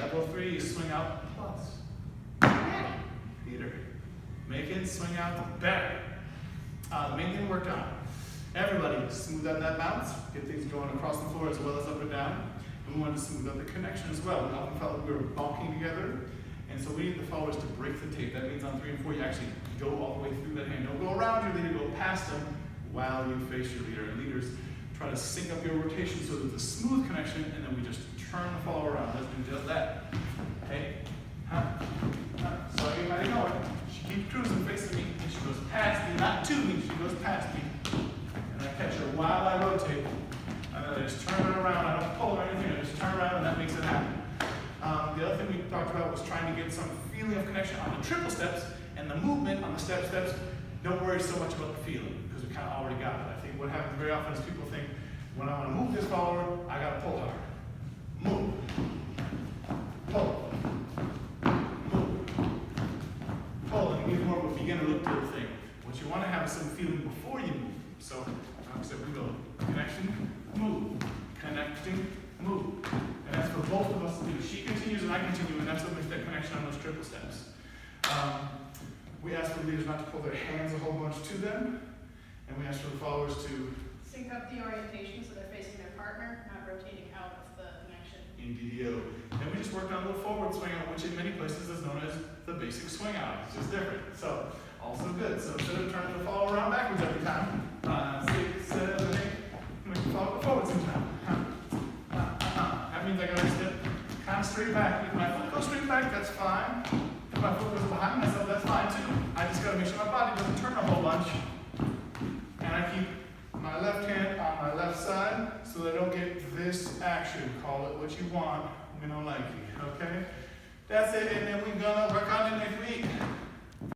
Level 3, swing out plus. Peter. Make it swing out better. The main thing worked on. Everybody smooth out that bounce, get things going across the floor as well as up and down. And we wanted to smooth out the connection as well. We often felt like we were bonking together. And so we need the followers to break the tape. That means on 3 and 4, you actually go all the way through that hand. Don't go around your leader, go past them while you face your leader. And leaders try to sync up your rotation so that it's a smooth connection, and then we just turn the follower around. Let's do just that. Okay? So everybody know it. She keeps cruising, facing me, and she goes past me, not to me, she goes past me. And I catch her while I rotate. And then I just turn her around. I don't pull her or anything, I just turn around, and that makes it happen. The other thing we talked about was trying to get some feeling of connection on the triple steps, and the movement on the steps. Don't worry so much about the feeling, because we kind of already got it. I think what happens very often is people think, when I want to move this follower, I got to pull hard. Move. Pull. Move. Pull, and give more of a beginner look to the thing. What you want to have is some feeling before you move. So, like I said, we go connection, move. Connecting, move. And that's for both of us to do. She continues and I continue, and that's what makes that connection on those triple steps. We ask for the leaders not to pull their hands a whole bunch to them, and we ask for the followers to sync up the orientation so they're facing their partner, not rotating out of the connection. in DDO. And we just worked on a little forward swing out, which in many places is known as the basic swing out. It's just different. So, also good. So instead of turning the follow around backwards every time, 6, 7, 8, make the follow forward sometime. That means I gotta step kind of straight back. If my foot goes straight back, that's fine. If my foot goes behind myself, that's fine too. I just gotta make sure my body doesn't turn a whole bunch. And I keep my left hand on my left side so that I don't get this action. Call it what you want. We don't like it, okay? That's it, and then we're gonna work